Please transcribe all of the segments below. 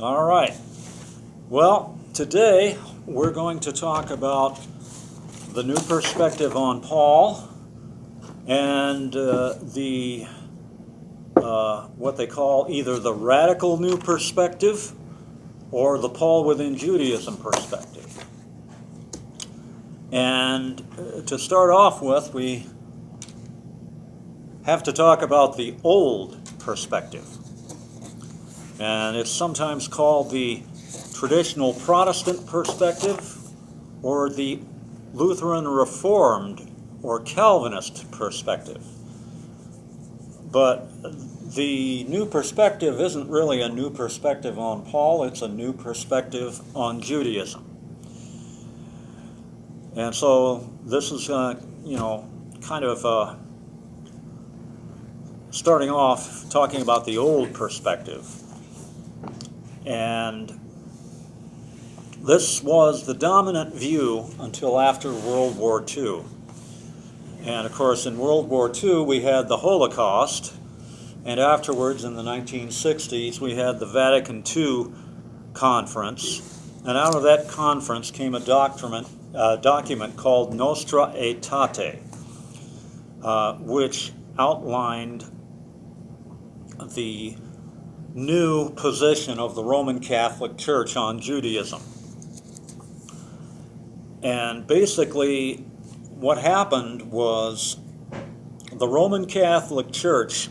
All right. Well, today we're going to talk about the new perspective on Paul and the what they call either the radical new perspective or the Paul Within Judaism perspective. And to start off with, we have to talk about the old perspective. And it's sometimes called the Traditional Protestant perspective or the Lutheran Reformed or Calvinist perspective. But the new perspective isn't really a new perspective on Paul, it's a new perspective on Judaism. And so this is, kind of starting off talking about the old perspective. And this was the dominant view until after World War II. And of course, in World War II, we had the Holocaust, and afterwards, in the 1960s, we had the Vatican II conference. And out of that conference came a document called Nostra Aetate, which outlined the new position of the Roman Catholic Church on Judaism. And basically, what happened was the Roman Catholic Church,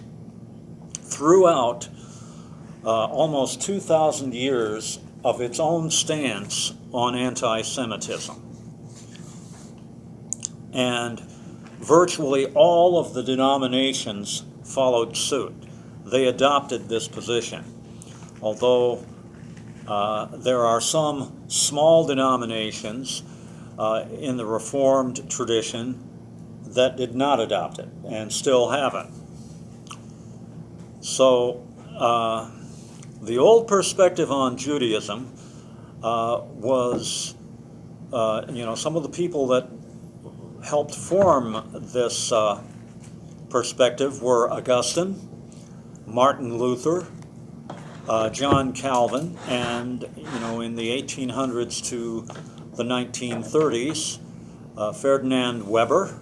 throughout almost 2,000 years of its own stance on anti-Semitism. And virtually all of the denominations followed suit. They adopted this position, although there are some small denominations in the Reformed tradition that did not adopt it and still haven't. So the old perspective on Judaism was, some of the people that helped form this perspective were Augustine, Martin Luther, John Calvin, and in the 1800s to the 1930s, Ferdinand Weber,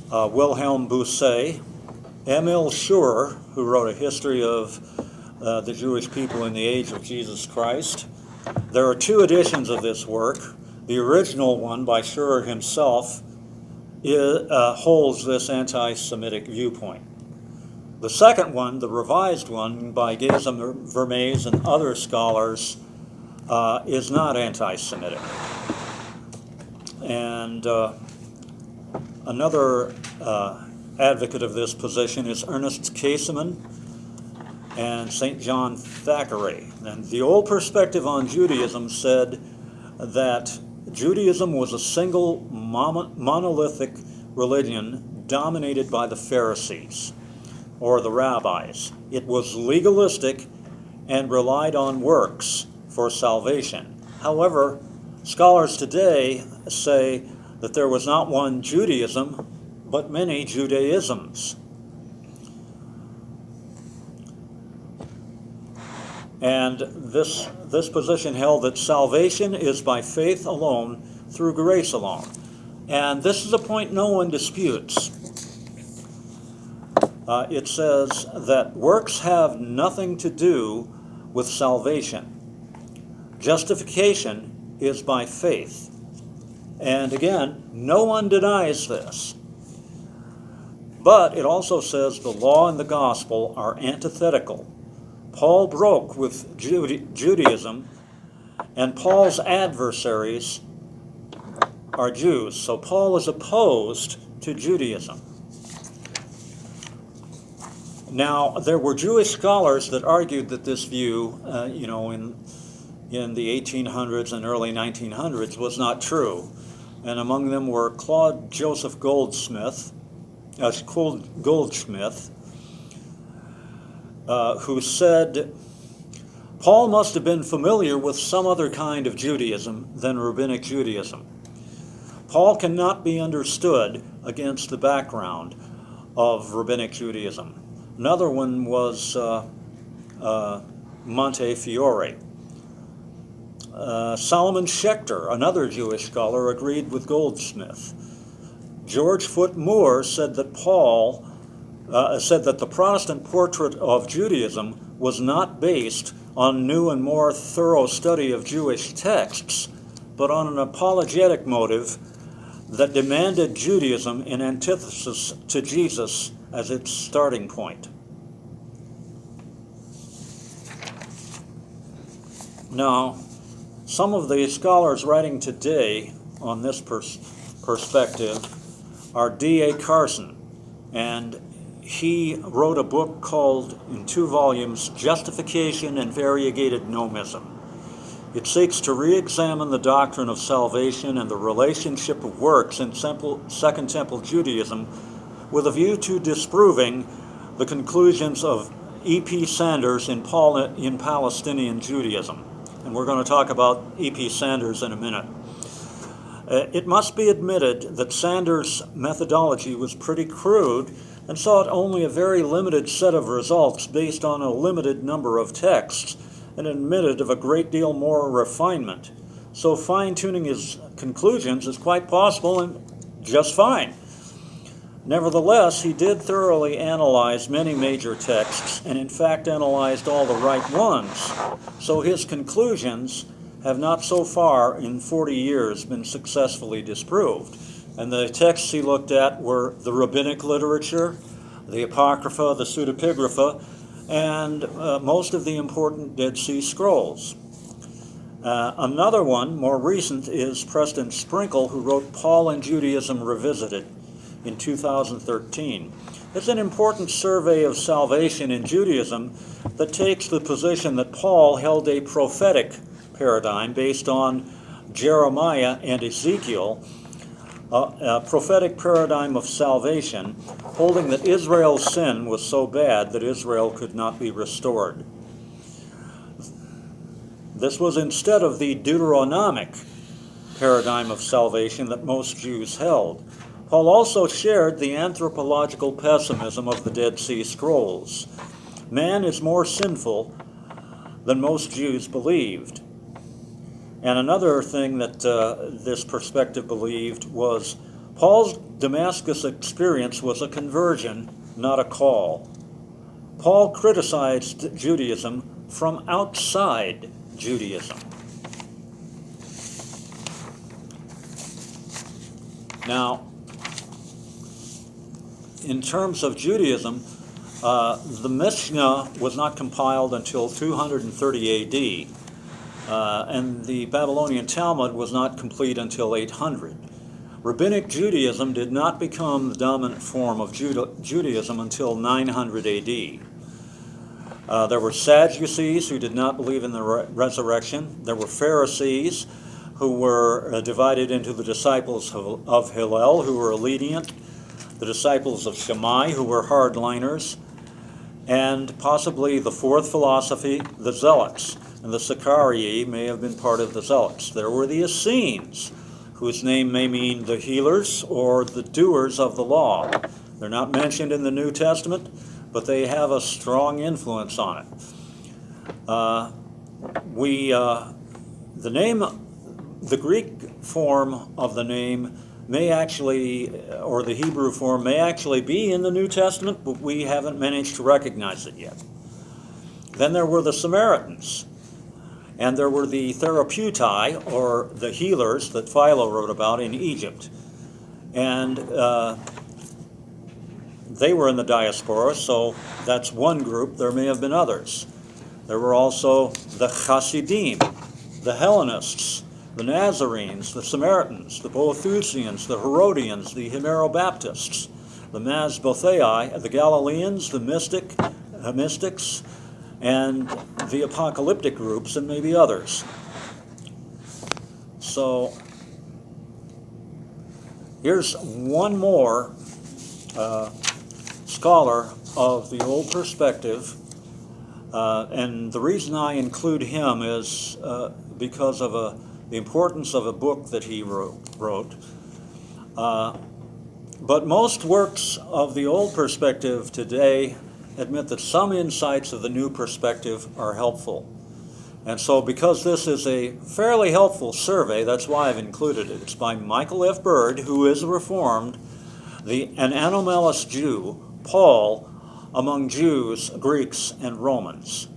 Wilhelm Bucer, Emil Schur, who wrote a history of the Jewish people in the age of Jesus Christ. There are two editions of this work. The original one by Schur himself holds this anti-Semitic viewpoint. The second one, the revised one by Geza Vermes and other scholars, is not anti-Semitic. And another advocate of this position is Ernest Caseman and St. John Thackeray. And the old perspective on Judaism said that Judaism was a single monolithic religion dominated by the Pharisees, or the rabbis. It was legalistic and relied on works for salvation. However, scholars today say that there was not one Judaism, but many Judaisms. And this position held that salvation is by faith alone, through grace alone. And this is a point no one disputes. It says that works have nothing to do with salvation. Justification is by faith. And again, no one denies this. But it also says the law and the gospel are antithetical. Paul broke with Judaism, and Paul's adversaries are Jews. So Paul is opposed to Judaism. Now, there were Jewish scholars that argued that this view, in the 1800s and early 1900s was not true. And among them were Claude Joseph Goldschmidt, who said, Paul must have been familiar with some other kind of Judaism than Rabbinic Judaism. Paul cannot be understood against the background of Rabbinic Judaism. Another one was Montefiore. Solomon Schechter, another Jewish scholar, agreed with Goldsmith. George Foot Moore said that the Protestant portrait of Judaism was not based on new and more thorough study of Jewish texts, but on an apologetic motive that demanded Judaism in antithesis to Jesus as its starting point. Now, some of the scholars writing today on this perspective are D.A. Carson, and he wrote a book called, in 2 volumes, Justification and Variegated Nomism. It seeks to re-examine the doctrine of salvation and the relationship of works in Second Temple Judaism with a view to disproving the conclusions of E.P. Sanders in Palestinian Judaism. And we're going to talk about E.P. Sanders in a minute. It must be admitted that Sanders' methodology was pretty crude and sought only a very limited set of results based on a limited number of texts, and admitted of a great deal more refinement. So fine-tuning his conclusions is quite possible and just fine. Nevertheless, he did thoroughly analyze many major texts, and in fact analyzed all the right ones. So his conclusions have not so far in 40 years been successfully disproved. And the texts he looked at were the rabbinic literature, the Apocrypha, the Pseudepigrapha, and most of the important Dead Sea Scrolls. Another one, more recent, is Preston Sprinkle, who wrote Paul and Judaism Revisited in 2013. It's an important survey of salvation in Judaism that takes the position that Paul held a prophetic paradigm based on Jeremiah and Ezekiel, a prophetic paradigm of salvation, holding that Israel's sin was so bad that Israel could not be restored. This was instead of the Deuteronomic paradigm of salvation that most Jews held. Paul also shared the anthropological pessimism of the Dead Sea Scrolls. Man is more sinful than most Jews believed. And another thing that this perspective believed was Paul's Damascus experience was a conversion, not a call. Paul criticized Judaism from outside Judaism. Now, in terms of Judaism, the Mishnah was not compiled until 230 A.D., and the Babylonian Talmud was not complete until 800. Rabbinic Judaism did not become the dominant form of Judaism until 900 A.D. There were Sadducees who did not believe in the resurrection. There were Pharisees who were divided into the disciples of Hillel, who were lenient, the disciples of Shammai, who were hardliners, and possibly the fourth philosophy, the Zealots. And the Sicarii may have been part of the Zealots. There were the Essenes, whose name may mean the healers or the doers of the law. They're not mentioned in the New Testament, but they have a strong influence on it. The Greek form of the name may actually, or the Hebrew form may actually be in the New Testament, but we haven't managed to recognize it yet. Then there were the Samaritans, and there were the Therapeutai, or the healers that Philo wrote about in Egypt. And they were in the diaspora, so that's one group. There may have been others. There were also the Hasidim, the Hellenists, the Nazarenes, the Samaritans, the Boethusians, the Herodians, the Homero-Baptists, the Masbothei, the Galileans, the mystics, and the apocalyptic groups, and maybe others. So here's one more scholar of the old perspective, and the reason I include him is because of the importance of a book that he wrote. But most works of the old perspective today admit that some insights of the new perspective are helpful. And so because this is a fairly helpful survey, that's why I've included it. It's by Michael F. Bird, who is a Reformed, an anomalous Jew, Paul, among Jews, Greeks, and Romans.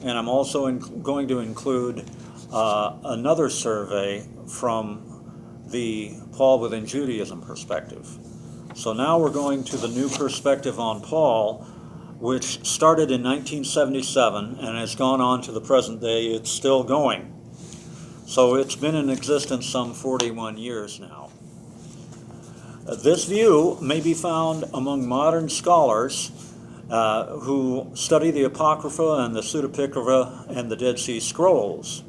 And I'm also going to include another survey from the Paul Within Judaism Perspective. So now we're going to the new perspective on Paul, which started in 1977 and has gone on to the present day. It's still going. So it's been in existence some 41 years now. This view may be found among modern scholars who study the Apocrypha and the Pseudepigrapha and the Dead Sea Scrolls.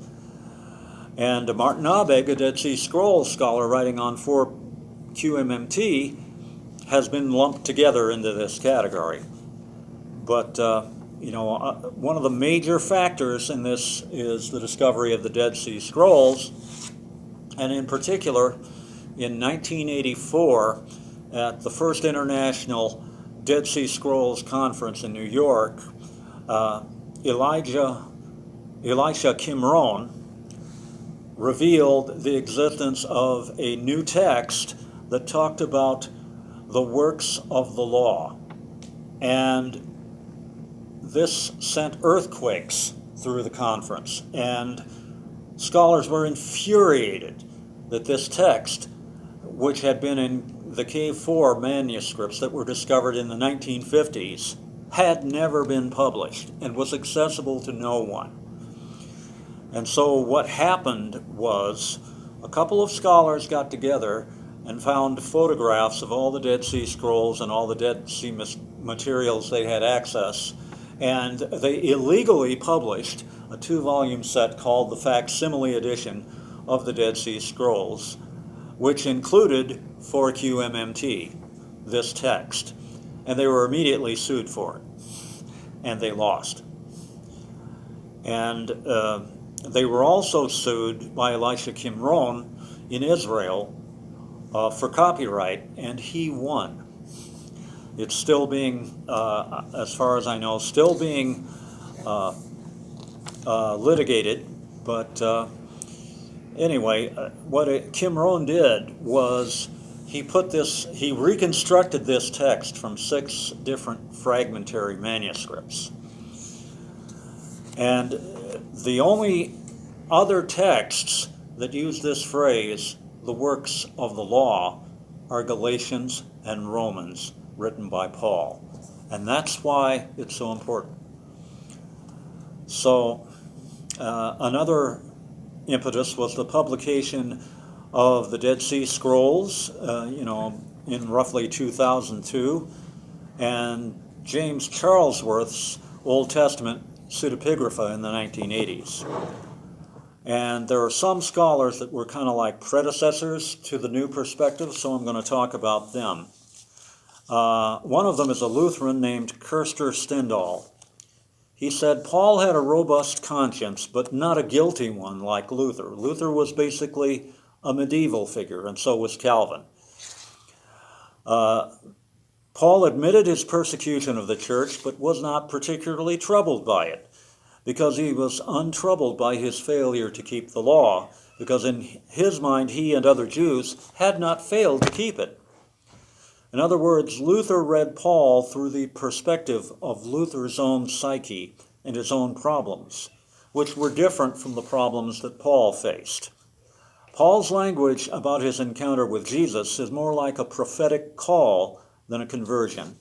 And Martin Abegg, a Dead Sea Scrolls scholar writing on 4QMMT, has been lumped together into this category. But, one of the major factors in this is the discovery of the Dead Sea Scrolls, and in particular, in 1984, at the First International Dead Sea Scrolls Conference in New York, Elisha Qimron revealed the existence of a new text that talked about the works of the law. And this sent earthquakes through the conference, and scholars were infuriated that this text, which had been in the Cave 4 manuscripts that were discovered in the 1950s, had never been published and was accessible to no one. And so what happened was a couple of scholars got together and found photographs of all the Dead Sea Scrolls and all the Dead Sea materials they had access, and they illegally published a 2-volume set called the Facsimile Edition of the Dead Sea Scrolls, which included 4QMMT, this text. And they were immediately sued for it, and they lost. And they were also sued by Elisha Qimron in Israel for copyright, and he won. It's still being, as far as I know, still being litigated. But anyway, what Qimron did was he reconstructed this text from 6 different fragmentary manuscripts. And the only other texts that use this phrase, the works of the law, are Galatians and Romans, written by Paul. And that's why it's so important. So another impetus was the publication of the Dead Sea Scrolls, in roughly 2002, and James Charlesworth's Old Testament Pseudepigrapha in the 1980s. And there are some scholars that were kind of like predecessors to the new perspective, so I'm going to talk about them. One of them is a Lutheran named Kirster Stendahl. He said Paul had a robust conscience, but not a guilty one like Luther. Luther was basically a medieval figure, and so was Calvin. Paul admitted his persecution of the church, but was not particularly troubled by it, because he was untroubled by his failure to keep the law, because in his mind he and other Jews had not failed to keep it. In other words, Luther read Paul through the perspective of Luther's own psyche and his own problems, which were different from the problems that Paul faced. Paul's language about his encounter with Jesus is more like a prophetic call than a conversion.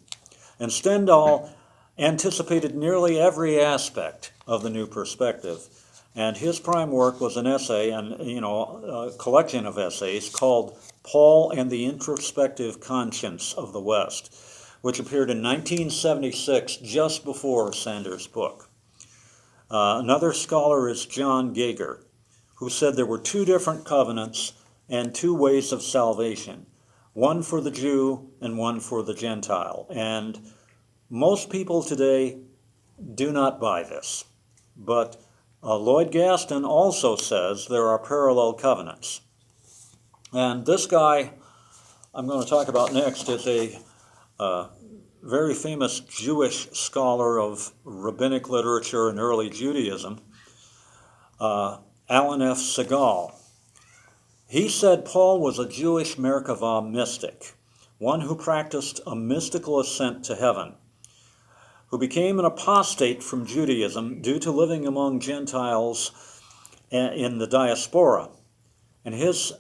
And Stendahl anticipated nearly every aspect of the new perspective. And his prime work was an essay, a collection of essays called Paul and the Introspective Conscience of the West, which appeared in 1976, just before Sanders' book. Another scholar is John Gager, who said there were 2 different covenants and 2 ways of salvation, one for the Jew and one for the Gentile. And most people today do not buy this. But Lloyd Gaston also says there are parallel covenants. And this guy I'm going to talk about next is a very famous Jewish scholar of rabbinic literature and early Judaism, Alan F. Segal. He said Paul was a Jewish Merkavah mystic, one who practiced a mystical ascent to heaven, who became an apostate from Judaism due to living among Gentiles in the diaspora. And his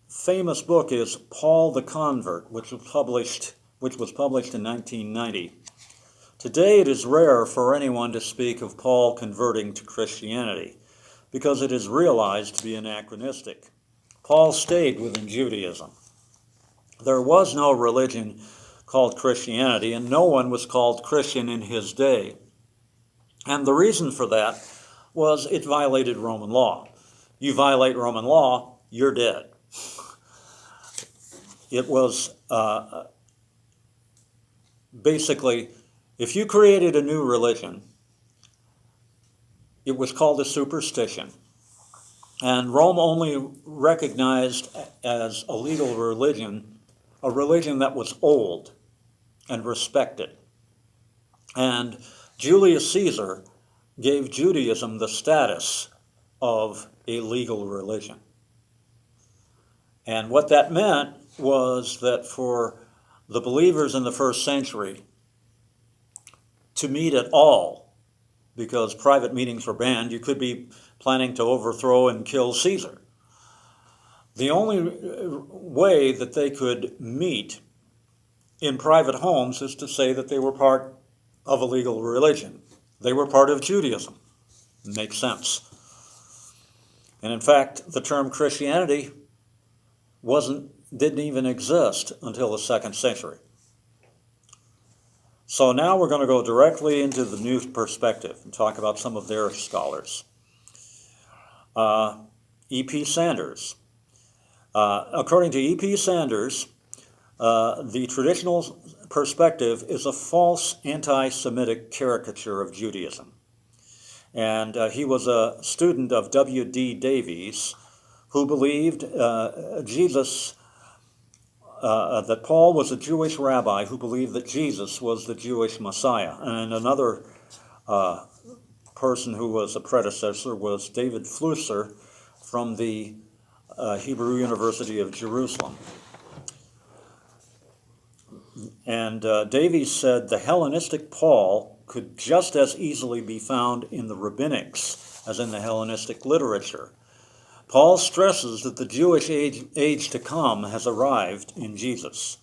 famous book is Paul the Convert, which was published in 1990. Today it is rare for anyone to speak of Paul converting to Christianity, because it is realized to be anachronistic. Paul stayed within Judaism. There was no religion called Christianity, and no one was called Christian in his day. And the reason for that was it violated Roman law. You violate Roman law, you're dead. It was basically, if you created a new religion, it was called a superstition. And Rome only recognized as a legal religion a religion that was old and respected. And Julius Caesar gave Judaism the status of a legal religion. And what that meant was that for the believers in the first century to meet at all, because private meetings were banned, you could be planning to overthrow and kill Caesar. The only way that they could meet in private homes is to say that they were part of a legal religion. They were part of Judaism. Makes sense. And in fact, the term Christianity didn't even exist until the 2nd century. So now we're going to go directly into the New Perspective and talk about some of their scholars. E.P. Sanders. According to E.P. Sanders, the Traditional Perspective is a false anti-Semitic caricature of Judaism. And he was a student of W.D. Davies, who believed that Paul was a Jewish rabbi who believed that Jesus was the Jewish Messiah. And another person who was a predecessor was David Flusser from the Hebrew University of Jerusalem. And Davies said the Hellenistic Paul could just as easily be found in the rabbinics as in the Hellenistic literature. Paul stresses that the Jewish age to come has arrived in Jesus.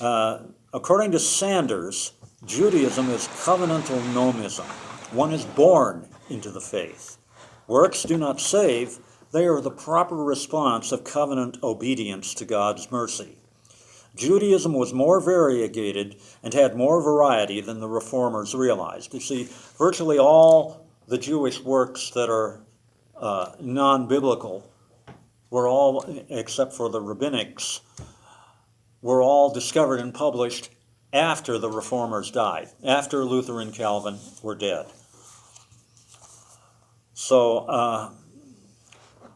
According to Sanders, Judaism is covenantal nomism. One is born into the faith. Works do not save. They are the proper response of covenant obedience to God's mercy. Judaism was more variegated and had more variety than the reformers realized. You see, virtually all the Jewish works that are non-biblical were all, except for the rabbinics, were all discovered and published after the reformers died, after Luther and Calvin were dead. So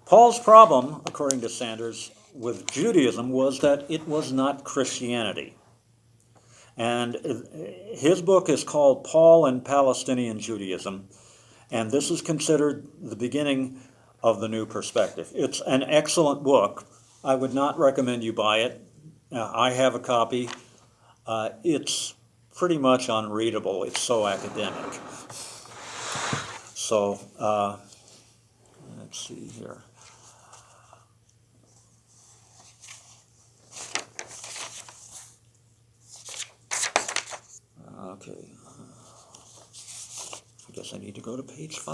Paul's problem, according to Sanders, with Judaism was that it was not Christianity. And his book is called Paul and Palestinian Judaism, and this is considered the beginning of the New Perspective. It's an excellent book. I would not recommend you buy it. I have a copy. It's pretty much unreadable. It's so academic. So, let's see here. Okay. I guess I need to go to page 5.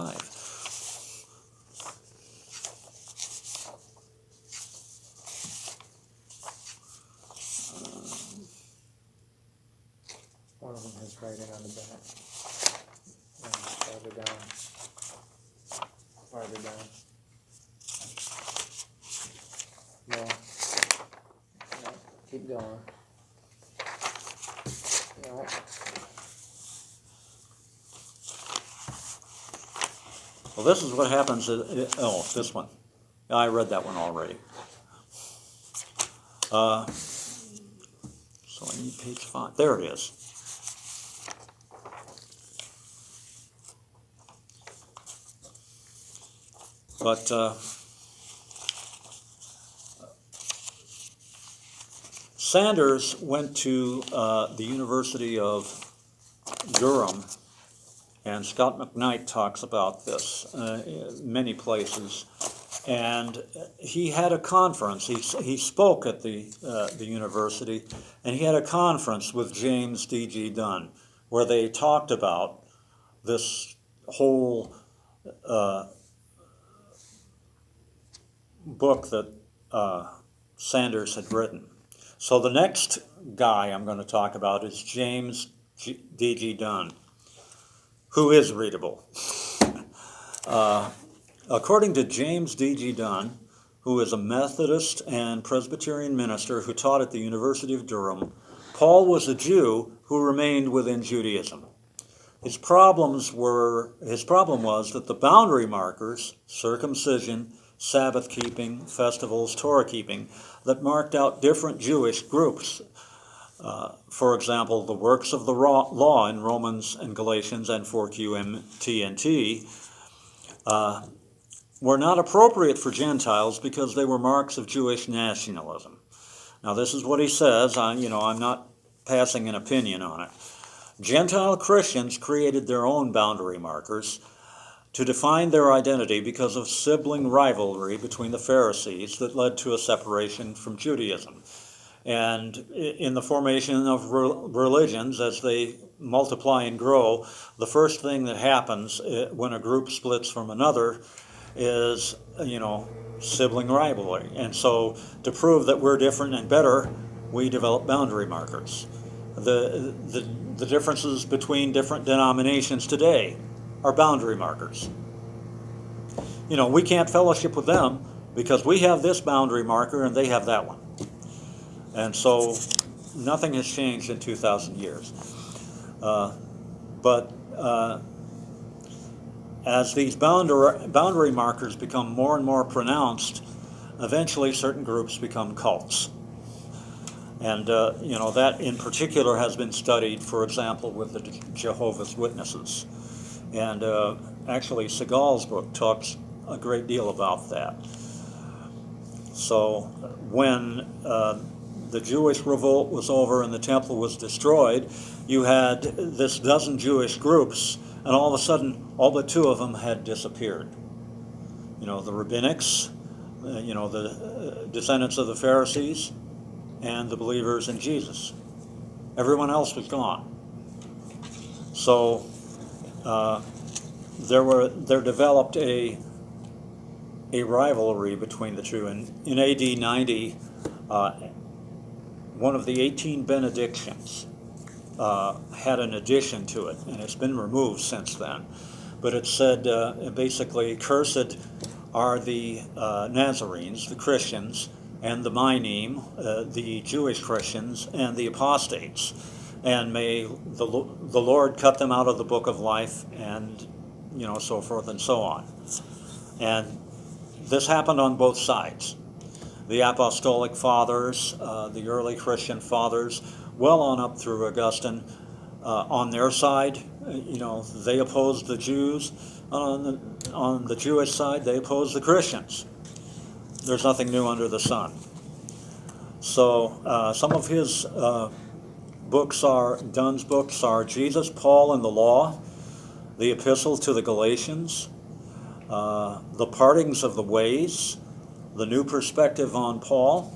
One of them has writing on the back. Farther down. Farther down. No. No. Keep going. No. Well, this is what happens. This one. I read that one already. So So I need page 5. There it is. But Sanders went to the University of Durham, and Scott McKnight talks about this in many places. And he had a conference. He spoke at the university, and he had a conference with James D.G. Dunn, where they talked about this whole book that Sanders had written. So the next guy I'm going to talk about is James D.G. Dunn, who is readable. According to James D.G. Dunn, who is a Methodist and Presbyterian minister who taught at the University of Durham, Paul was a Jew who remained within Judaism. His problem was that the boundary markers, circumcision, Sabbath keeping, festivals, Torah keeping, that marked out different Jewish groups, for example, the works of the law in Romans and Galatians and 4QMT&T, were not appropriate for Gentiles because they were marks of Jewish nationalism. Now, this is what he says. I'm not passing an opinion on it. Gentile Christians created their own boundary markers to define their identity because of sibling rivalry between the Pharisees that led to a separation from Judaism. And in the formation of religions, as they multiply and grow, the first thing that happens when a group splits from another is, sibling rivalry. And so to prove that we're different and better, we develop boundary markers. The differences between different denominations today are boundary markers. We can't fellowship with them because we have this boundary marker and they have that one. And so nothing has changed in 2,000 years. But as these boundary markers become more and more pronounced, eventually certain groups become cults. And, that in particular has been studied, for example, with the Jehovah's Witnesses. And actually, Segal's book talks a great deal about that. So when the Jewish revolt was over and the temple was destroyed, you had this dozen Jewish groups, and all of a sudden, all but 2 of them had disappeared. The rabbinics, the descendants of the Pharisees, and the believers in Jesus. Everyone else was gone. So there developed a rivalry between the two. And in AD 90, one of the 18 benedictions had an addition to it, and it's been removed since then. But it said basically, cursed are the Nazarenes, the Christians, and the Minim, the Jewish Christians, and the apostates. And may the Lord cut them out of the book of life, and so forth and so on. And this happened on both sides. The apostolic fathers, the early Christian fathers, well on up through Augustine, on their side, they opposed the Jews. On the Jewish side, they opposed the Christians. There's nothing new under the sun. So some of his Dunn's books are Jesus, Paul, and the Law, the Epistle to the Galatians, the Partings of the Ways, the New Perspective on Paul.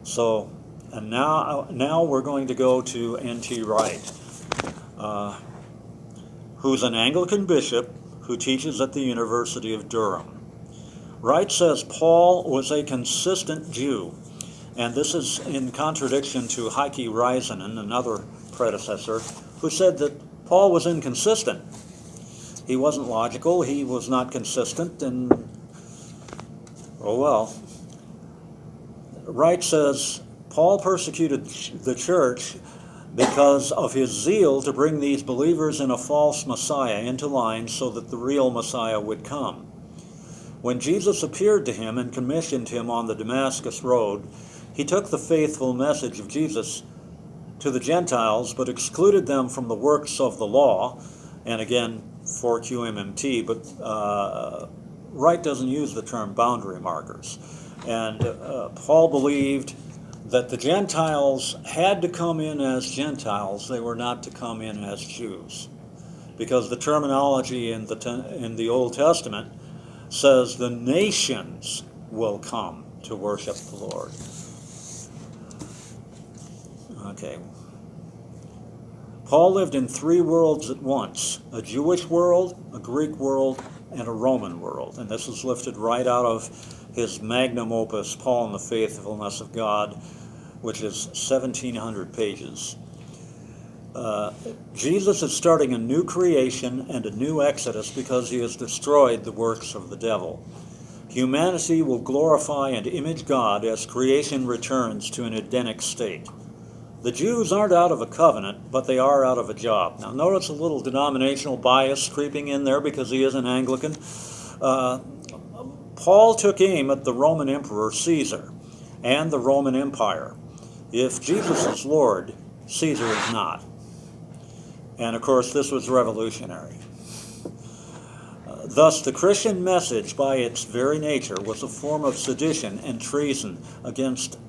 So, and now we're going to go to N.T. Wright, who's an Anglican bishop who teaches at the University of Durham. Wright says Paul was a consistent Jew, and this is in contradiction to Heike Reisenen, another predecessor, who said that Paul was inconsistent. He wasn't logical, he was not consistent, and oh well. Wright says Paul persecuted the church because of his zeal to bring these believers in a false Messiah into line so that the real Messiah would come. When Jesus appeared to him and commissioned him on the Damascus road, he took the faithful message of Jesus to the Gentiles, but excluded them from the works of the law, and again, for QMMT, but Wright doesn't use the term boundary markers. And Paul believed that the Gentiles had to come in as Gentiles, they were not to come in as Jews. Because the terminology in the Old Testament says the nations will come to worship the Lord. Okay. Paul lived in three worlds at once: a Jewish world, a Greek world, and a Roman world. And this is lifted right out of his magnum opus, Paul and the Faithfulness of God, which is 1,700 pages. Jesus is starting a new creation and a new exodus because he has destroyed the works of the devil. Humanity will glorify and image God as creation returns to an Edenic state. The Jews aren't out of a covenant, but they are out of a job. Now notice a little denominational bias creeping in there because he is an Anglican. Paul took aim at the Roman Emperor Caesar and the Roman Empire. If Jesus is Lord, Caesar is not. And of course, this was revolutionary. Thus, the Christian message, by its very nature, was a form of sedition and treason against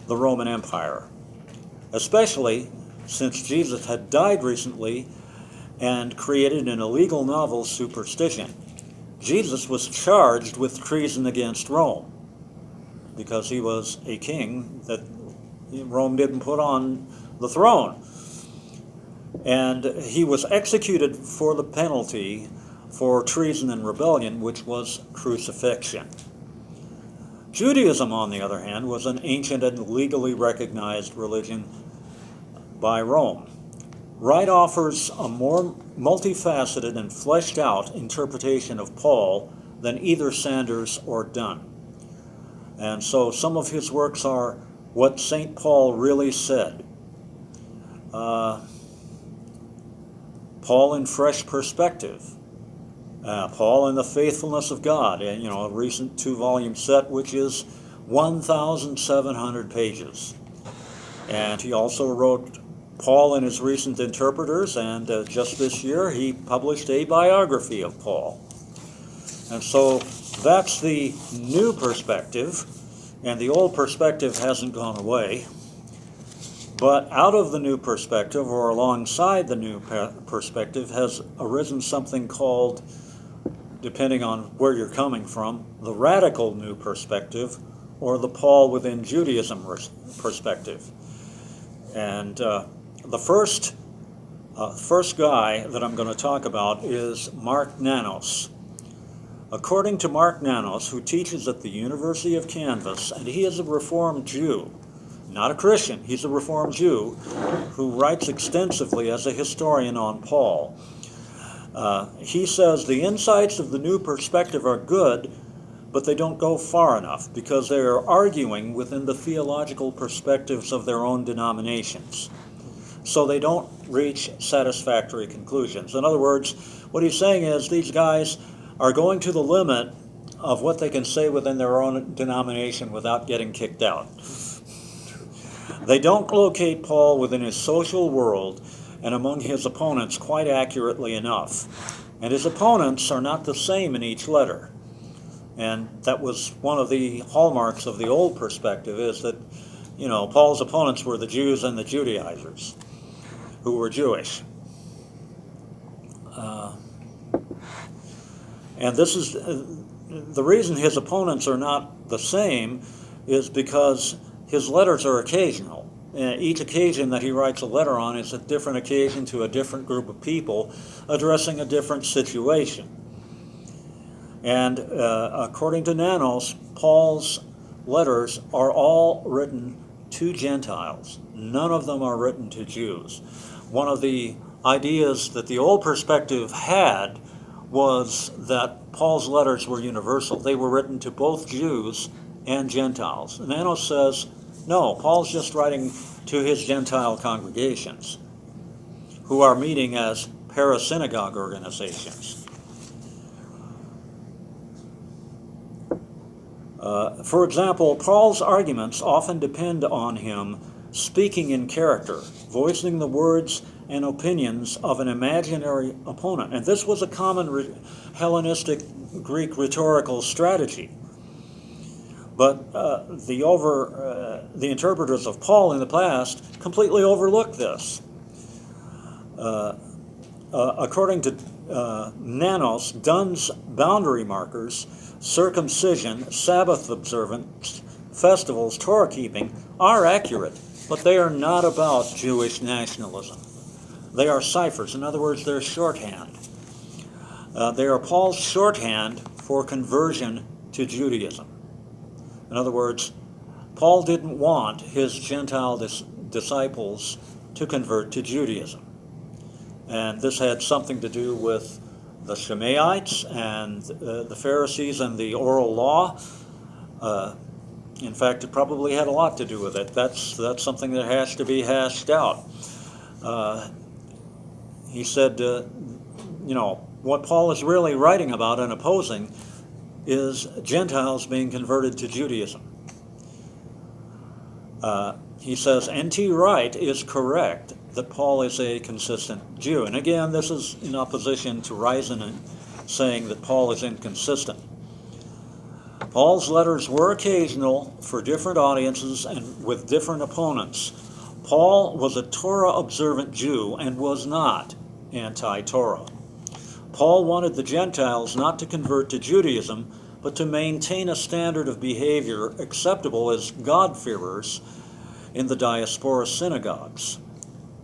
the Roman Empire, especially since Jesus had died recently and created an illegal novel superstition. Jesus was charged with treason against Rome because he was a king that Rome didn't put on the throne. And he was executed for the penalty for treason and rebellion, which was crucifixion. Judaism, on the other hand, was an ancient and legally recognized religion by Rome. Wright offers a more multifaceted and fleshed out interpretation of Paul than either Sanders or Dunn. And so some of his works are What St. Paul Really Said, Paul in Fresh Perspective, Paul in the Faithfulness of God, and a recent 2-volume set which is 1,700 pages. And he also wrote Paul and His Recent Interpreters, and just this year he published a biography of Paul. And so that's the new perspective, and the old perspective hasn't gone away. But out of the new perspective, or alongside the new perspective, has arisen something called, depending on where you're coming from, the radical new perspective, or the Paul Within Judaism perspective. And the first guy that I'm going to talk about is Mark Nanos. According to Mark Nanos, who teaches at the University of Kansas, and he is a Reformed Jew, not a Christian, he's a Reformed Jew, who writes extensively as a historian on Paul. He says the insights of the new perspective are good, but they don't go far enough because they are arguing within the theological perspectives of their own denominations. So they don't reach satisfactory conclusions. In other words, what he's saying is these guys are going to the limit of what they can say within their own denomination without getting kicked out. They don't locate Paul within his social world and among his opponents quite accurately enough. And his opponents are not the same in each letter. And that was one of the hallmarks of the old perspective, is that, Paul's opponents were the Jews and the Judaizers, who were Jewish. And this is the reason his opponents are not the same is because his letters are occasional. Each occasion that he writes a letter on is a different occasion to a different group of people addressing a different situation. And according to Nanos, Paul's letters are all written to Gentiles. None of them are written to Jews. One of the ideas that the old perspective had was that Paul's letters were universal. They were written to both Jews and Gentiles. And Nanos says, no, Paul's just writing to his Gentile congregations, who are meeting as para-synagogue organizations. For example, Paul's arguments often depend on him speaking in character, voicing the words and opinions of an imaginary opponent. And this was a common Hellenistic Greek rhetorical strategy. But the interpreters of Paul in the past completely overlooked this. According to Nanos, Dunn's boundary markers, circumcision, Sabbath observance, festivals, Torah keeping, are accurate, but they are not about Jewish nationalism. They are ciphers. In other words, they're shorthand. They are Paul's shorthand for conversion to Judaism. In other words, Paul didn't want his Gentile disciples to convert to Judaism. And this had something to do with the Shemaites and the Pharisees and the oral law. In fact, it probably had a lot to do with it. That's something that has to be hashed out. He said, what Paul is really writing about and opposing is Gentiles being converted to Judaism. He says, N.T. Wright is correct that Paul is a consistent Jew. And again, this is in opposition to Reisen saying that Paul is inconsistent. Paul's letters were occasional for different audiences and with different opponents. Paul was a Torah-observant Jew and was not anti-Torah. Paul wanted the Gentiles not to convert to Judaism, but to maintain a standard of behavior acceptable as God-fearers in the diaspora synagogues.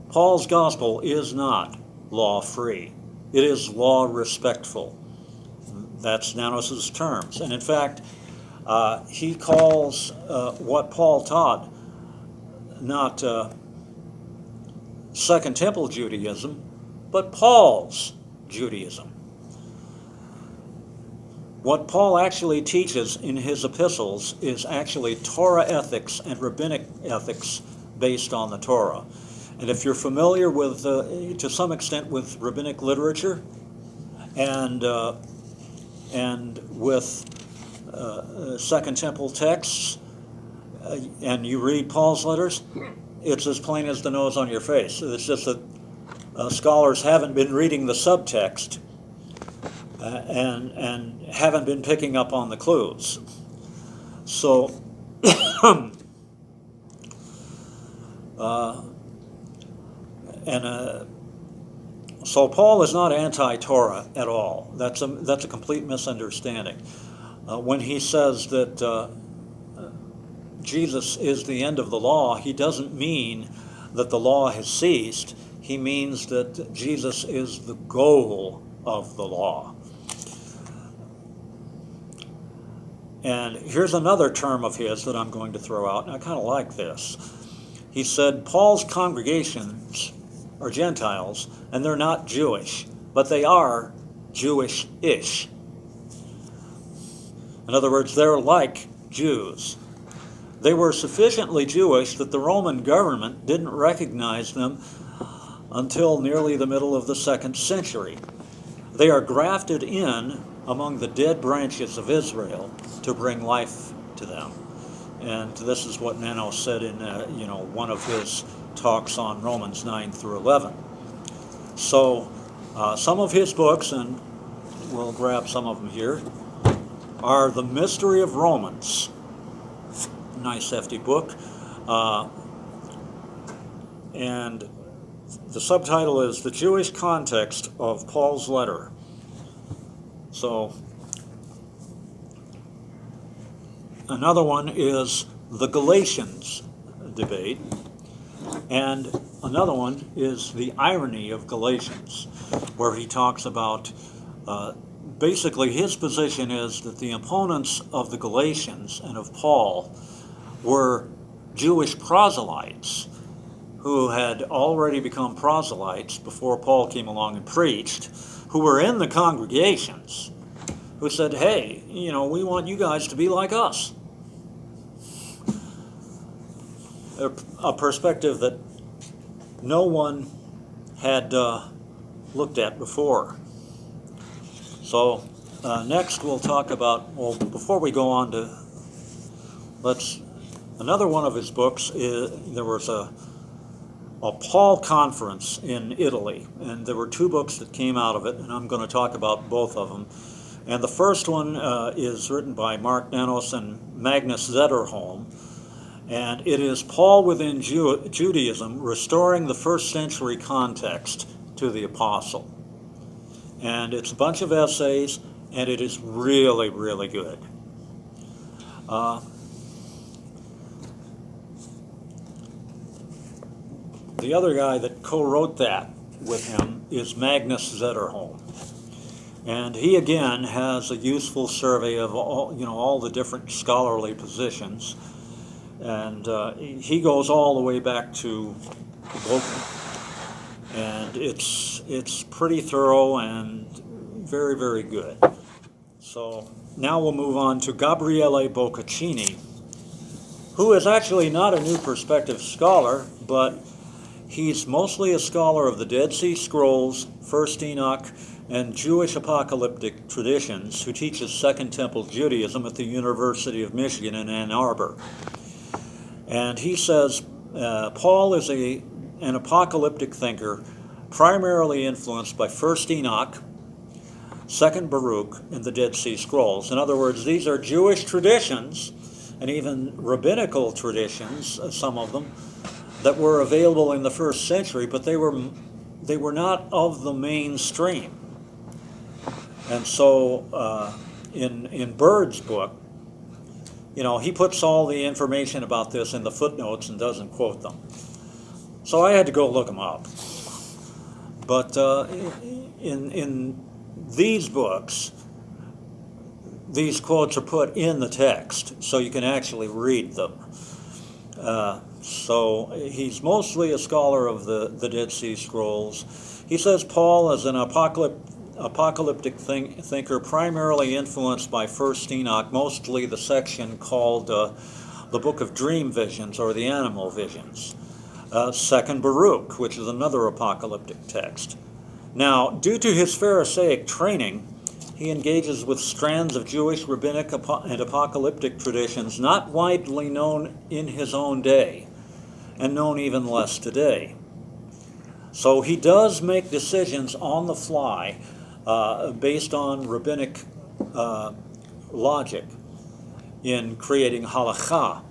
Paul's gospel is not law-free. It is law-respectful. That's Nanos' terms. And in fact, he calls what Paul taught not Second Temple Judaism, but Paul's Judaism. What Paul actually teaches in his epistles is actually Torah ethics and rabbinic ethics based on the Torah. And if you're familiar with, to some extent, with rabbinic literature and with Second Temple texts, and you read Paul's letters, it's as plain as the nose on your face. It's just that scholars haven't been reading the subtext and haven't been picking up on the clues. So, so Paul is not anti-Torah at all. That's a complete misunderstanding. When he says that Jesus is the end of the law, he doesn't mean that the law has ceased. He means that Jesus is the goal of the law. And here's another term of his that I'm going to throw out, and I kind of like this. He said, Paul's congregations are Gentiles, and they're not Jewish, but they are Jewish-ish. In other words, they're like Jews. They were sufficiently Jewish that the Roman government didn't recognize them until nearly the middle of the 2nd century. They are grafted in among the dead branches of Israel to bring life to them. And this is what Nanos said in one of his talks on Romans 9 through 11. So some of his books, and we'll grab some of them here, are The Mystery of Romans. Nice hefty book. And the subtitle is The Jewish Context of Paul's Letter. So another one is the Galatians debate, and another one is the irony of Galatians, where he talks about basically his position is that the opponents of the Galatians and of Paul were Jewish proselytes who had already become proselytes before Paul came along and preached, who were in the congregations, who said, hey, we want you guys to be like us. A perspective that no one had looked at before. So next we'll talk about, before we go on to, let's Another one of his books is, there was a Paul conference in Italy, and there were two books that came out of it, and I'm going to talk about both of them. And the first one is written by Mark Nanos and Magnus Zetterholm, and it is Paul Within Judaism, Restoring the First Century Context to the Apostle. And it's a bunch of essays, and it is really, really good. The other guy that co-wrote that with him is Magnus Zetterholm. And he again has a useful survey of all the different scholarly positions. And he goes all the way back to Boccaccini. And it's pretty thorough and very, very good. So now we'll move on to Gabriele Boccaccini, who is actually not a New Perspective scholar, but he's mostly a scholar of the Dead Sea Scrolls, First Enoch, and Jewish apocalyptic traditions, who teaches Second Temple Judaism at the University of Michigan in Ann Arbor. And he says Paul is an apocalyptic thinker, primarily influenced by First Enoch, Second Baruch, and the Dead Sea Scrolls. In other words, these are Jewish traditions, and even rabbinical traditions, some of them, that were available in the first century, but they were not of the mainstream. And so in Bird's book, he puts all the information about this in the footnotes and doesn't quote them. So I had to go look them up. But in these books, these quotes are put in the text, so you can actually read them. So he's mostly a scholar of the Dead Sea Scrolls. He says Paul is an apocalyptic thinker, primarily influenced by First Enoch, mostly the section called the Book of Dream Visions, or the Animal Visions. Second Baruch, which is another apocalyptic text. Now, due to his Pharisaic training, he engages with strands of Jewish rabbinic and apocalyptic traditions not widely known in his own day, and known even less today. So he does make decisions on the fly based on rabbinic logic in creating halakha.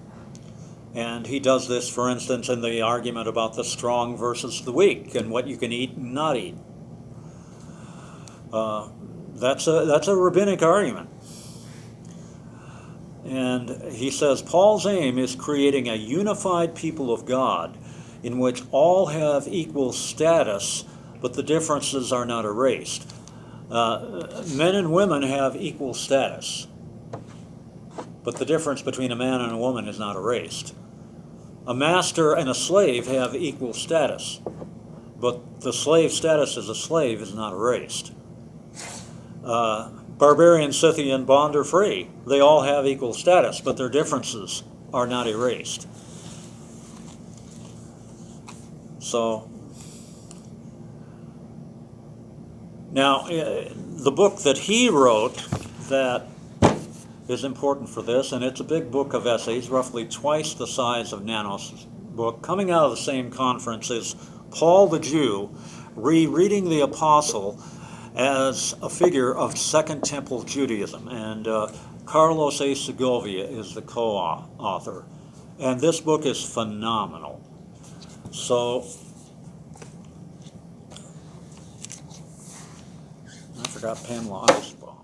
And he does this, for instance, in the argument about the strong versus the weak and what you can eat and not eat. That's a rabbinic argument. And he says Paul's aim is creating a unified people of God in which all have equal status, but the differences are not erased. Men and women have equal status, but the difference between a man and a woman is not erased. A master and a slave have equal status, but the slave status as a slave is not erased. Barbarian, Scythian, bond or free, they all have equal status, but their differences are not erased. So, now, the book that he wrote that is important for this, and it's a big book of essays, roughly twice the size of Nanos' book, coming out of the same conference, is Paul the Jew, Rereading the Apostle as a figure of Second Temple Judaism. And Carlos A. Segovia is the co-author. And this book is phenomenal. So, I forgot Pamela Eisenbaum.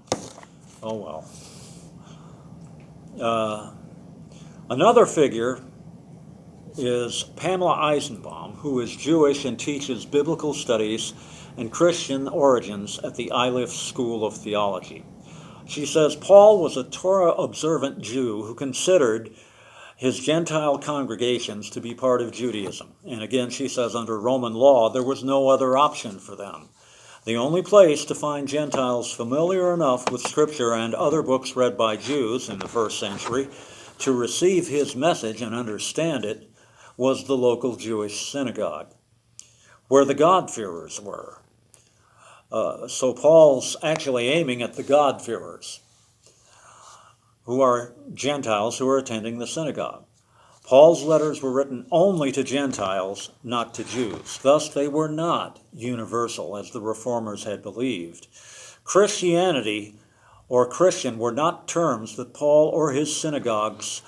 Oh well. Another figure is Pamela Eisenbaum, who is Jewish and teaches biblical studies and Christian origins at the Iliff School of Theology. She says Paul was a Torah-observant Jew who considered his Gentile congregations to be part of Judaism. And again, she says under Roman law, there was no other option for them. The only place to find Gentiles familiar enough with Scripture and other books read by Jews in the first century to receive his message and understand it was the local Jewish synagogue, where the God-fearers were. So Paul's actually aiming at the God-fearers, who are Gentiles who are attending the synagogue. Paul's letters were written only to Gentiles, not to Jews. Thus, they were not universal, as the Reformers had believed. Christianity or Christian were not terms that Paul or his synagogues,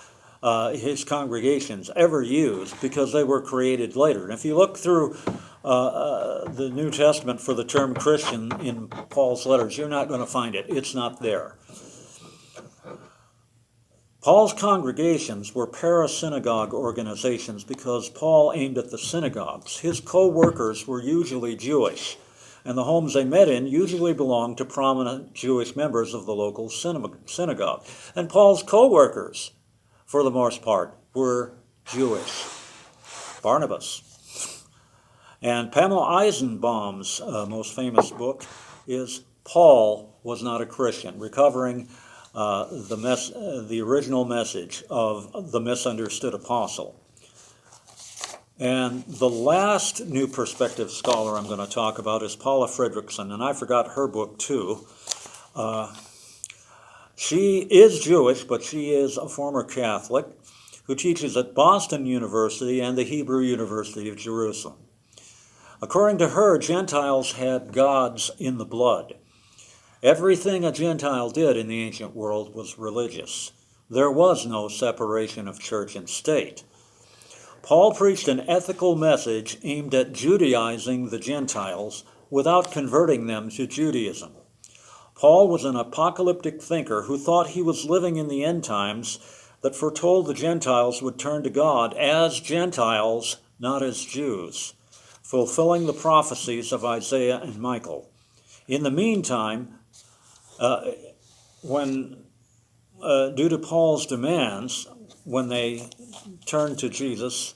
his congregations, ever used, because they were created later. And if you look through the New Testament for the term Christian in Paul's letters, you're not going to find it. It's not there. Paul's congregations were para-synagogue organizations because Paul aimed at the synagogues. His co-workers were usually Jewish, and the homes they met in usually belonged to prominent Jewish members of the local synagogue. And Paul's co-workers, for the most part, were Jewish. Barnabas. And Pamela Eisenbaum's most famous book is Paul Was Not a Christian, recovering the original message of the misunderstood apostle. And the last New Perspective scholar I'm going to talk about is Paula Fredriksen, and I forgot her book too. She is Jewish, but she is a former Catholic who teaches at Boston University and the Hebrew University of Jerusalem. According to her, Gentiles had gods in the blood. Everything a Gentile did in the ancient world was religious. There was no separation of church and state. Paul preached an ethical message aimed at Judaizing the Gentiles without converting them to Judaism. Paul was an apocalyptic thinker who thought he was living in the end times that foretold the Gentiles would turn to God as Gentiles, not as Jews, fulfilling the prophecies of Isaiah and Michael. In the meantime, due to Paul's demands, when they turned to Jesus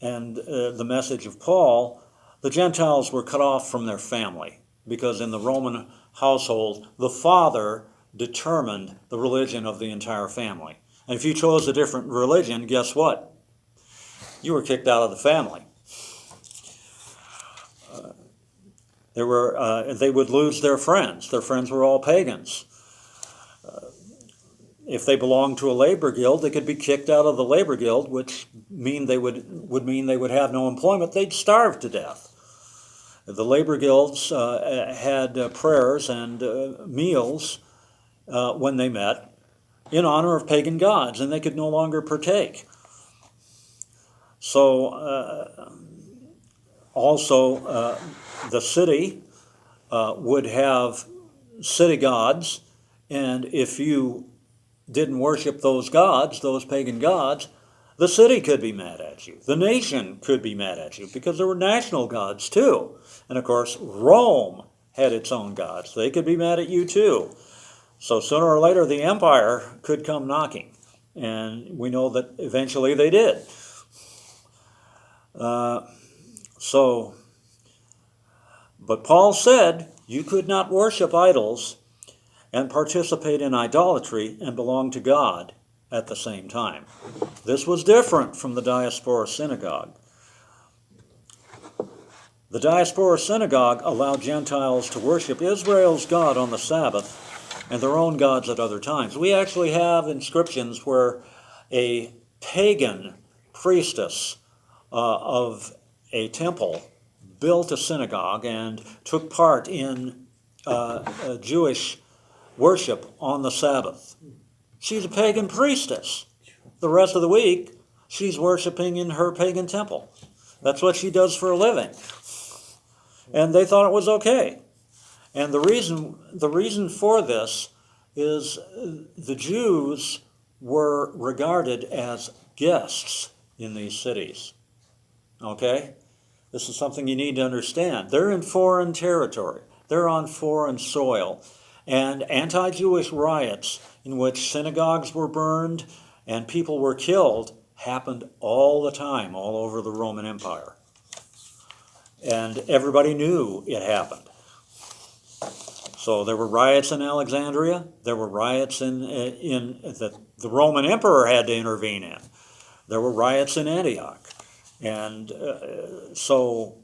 and the message of Paul, the Gentiles were cut off from their family, because in the Roman household, the father determined the religion of the entire family. And if you chose a different religion, guess what? You were kicked out of the family. They would lose their friends. Their friends were all pagans. If they belonged to a labor guild, they could be kicked out of the labor guild, which would mean they would have no employment. They'd starve to death. The labor guilds had prayers and meals when they met in honor of pagan gods, and they could no longer partake. So also the city would have city gods, and if you didn't worship those gods, those pagan gods, the city could be mad at you. The nation could be mad at you, because there were national gods too. And of course, Rome had its own gods. They could be mad at you too. So sooner or later, the empire could come knocking. And we know that eventually they did. But Paul said you could not worship idols and participate in idolatry and belong to God at the same time. This was different from the diaspora synagogue. The diaspora synagogue allowed Gentiles to worship Israel's God on the Sabbath and their own gods at other times. We actually have inscriptions where a pagan priestess of a temple built a synagogue and took part in Jewish worship on the Sabbath. She's a pagan priestess. The rest of the week, she's worshiping in her pagan temple. That's what she does for a living. And they thought it was okay. And the reason for this is the Jews were regarded as guests in these cities. Okay? This is something you need to understand. They're in foreign territory. They're on foreign soil. And anti-Jewish riots in which synagogues were burned and people were killed happened all the time, all over the Roman Empire. And everybody knew it happened. So there were riots in Alexandria. There were riots in that the Roman emperor had to intervene in. There were riots in Antioch. And so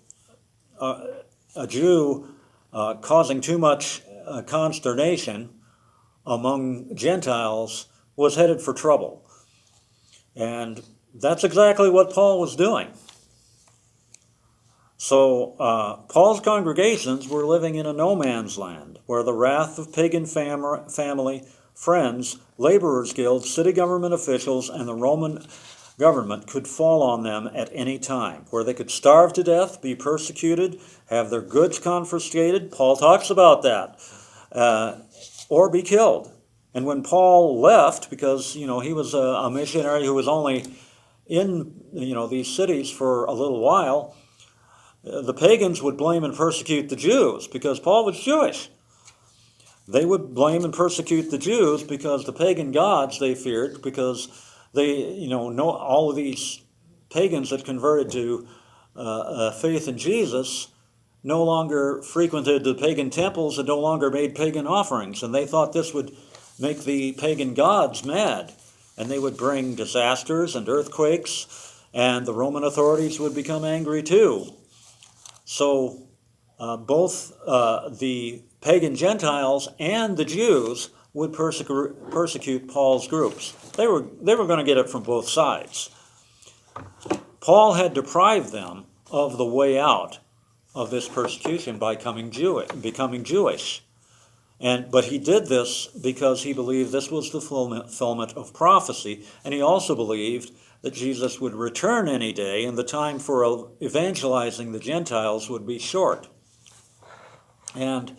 a Jew causing too much consternation among Gentiles was headed for trouble. And that's exactly what Paul was doing. So Paul's congregations were living in a no man's land where the wrath of pagan family, friends, laborers' guilds, city government officials, and the Roman government could fall on them at any time, where they could starve to death, be persecuted, have their goods confiscated. Paul talks about that, or be killed. And when Paul left, because he was a missionary who was only in these cities for a little while, the pagans would blame and persecute the Jews because Paul was Jewish. They would blame and persecute the Jews because the pagan gods they feared, because they, know all of these pagans that converted to faith in Jesus no longer frequented the pagan temples and no longer made pagan offerings. And they thought this would make the pagan gods mad. And they would bring disasters and earthquakes, and the Roman authorities would become angry too. So both the pagan Gentiles and the Jews would persecute Paul's groups. They were going to get it from both sides. Paul had deprived them of the way out of this persecution by becoming Jewish. But he did this because he believed this was the fulfillment of prophecy, and he also believed that Jesus would return any day, and the time for evangelizing the Gentiles would be short. And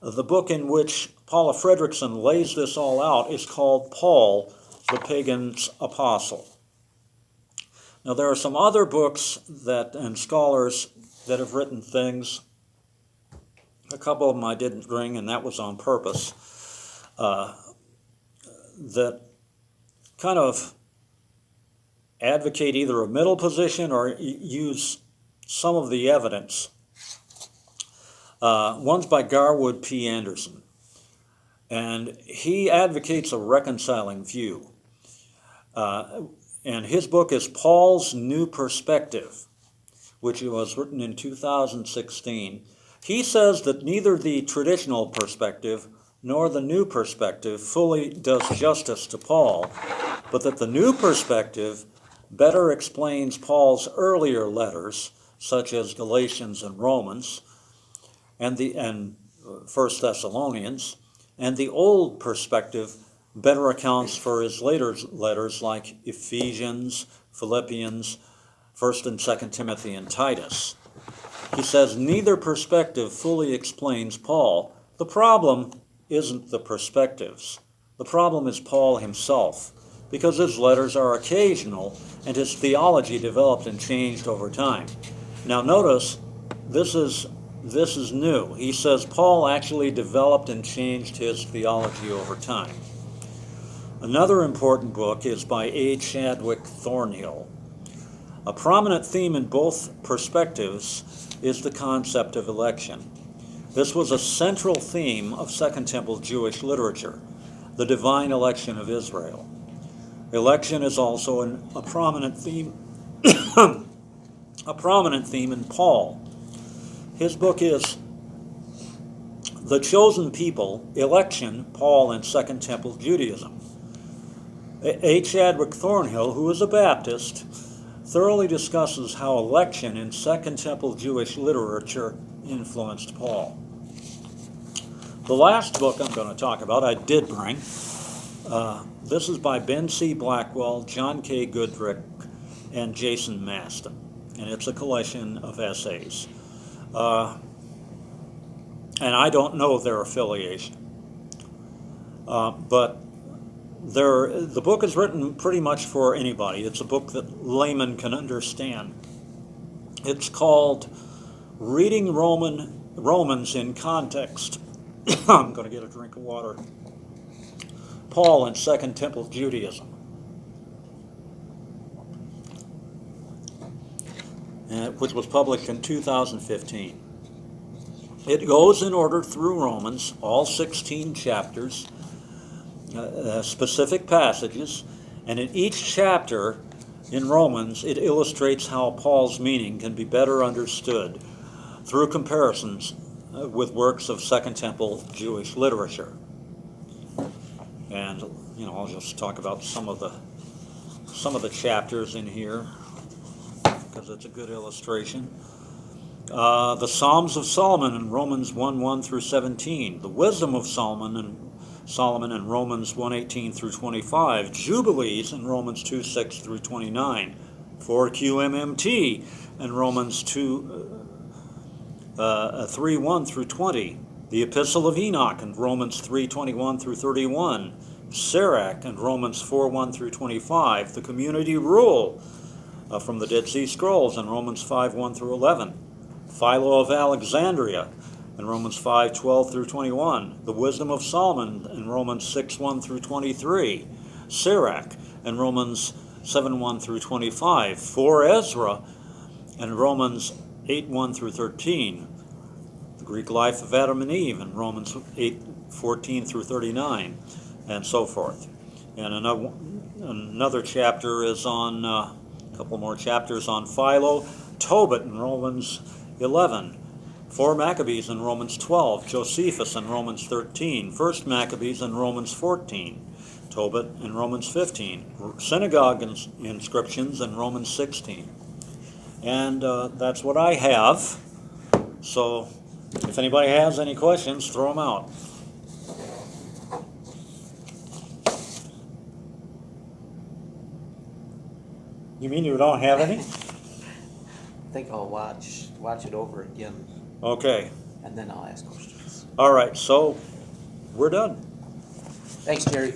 the book in which Paula Fredriksen lays this all out is called Paul, the Pagan's Apostle. Now, there are some other books and scholars that have written things. A couple of them I didn't bring, and that was on purpose, that kind of advocate either a middle position or use some of the evidence. One's by Garwood P. Anderson, and he advocates a reconciling view. And his book is Paul's New Perspective, which was written in 2016. He says that neither the traditional perspective nor the new perspective fully does justice to Paul, but that the new perspective better explains Paul's earlier letters, such as Galatians and Romans, and 1 Thessalonians, and the old perspective better accounts for his later letters like Ephesians, Philippians, 1 and 2 Timothy, and Titus. He says neither perspective fully explains Paul. The problem isn't the perspectives. The problem is Paul himself, because his letters are occasional and his theology developed and changed over time. Now notice, this is new. He says Paul actually developed and changed his theology over time. Another important book is by A. Chadwick Thornhill. A prominent theme in both perspectives is the concept of election. This was a central theme of Second Temple Jewish literature, the divine election of Israel. Election is also a prominent theme in Paul. His book is The Chosen People, Election, Paul and Second Temple Judaism. A. Chadwick Thornhill, who is a Baptist, thoroughly discusses how election in Second Temple Jewish literature influenced Paul. The last book I'm going to talk about, I did bring. This is by Ben C. Blackwell, John K. Goodrick, and Jason Maston, and it's a collection of essays. And I don't know their affiliation, but the book is written pretty much for anybody. It's a book that laymen can understand. It's called Reading Romans in Context. I'm going to get a drink of water. Paul and Second Temple Judaism. Which was published in 2015. It goes in order through Romans, all 16 chapters, specific passages, and in each chapter in Romans, it illustrates how Paul's meaning can be better understood through comparisons with works of Second Temple Jewish literature. And, I'll just talk about some of the some of the chapters in here because it's a good illustration. The Psalms of Solomon in Romans 1:1 through 17. The Wisdom of Solomon in Romans 1:18 through 25. Jubilees in Romans 2:6 through 29. 4QMMT in Romans 3:1 through 20. The Epistle of Enoch in Romans 3:21 through 31. Sirach in Romans 4:1 through 25. The Community Rule from the Dead Sea Scrolls in Romans 5:1 through 11. Philo of Alexandria in Romans 5:12 through 21. The Wisdom of Solomon in Romans 6:1 through 23. Sirach in Romans 7:1 through 25. 4 Ezra in Romans 8:1 through 13. The Greek life of Adam and Eve in Romans 8:14 through 39, and so forth. And another chapter is on, a couple more chapters on Philo. Tobit in Romans 11. 4 Maccabees in Romans 12. Josephus in Romans 13. 1 Maccabees in Romans 14. Tobit in Romans 15. Synagogue inscriptions in Romans 16. And that's what I have. So if anybody has any questions, throw them out. You mean you don't have any? I think I'll watch it over again, Okay. and then I'll ask questions. All right, so we're done. Thanks, Jerry.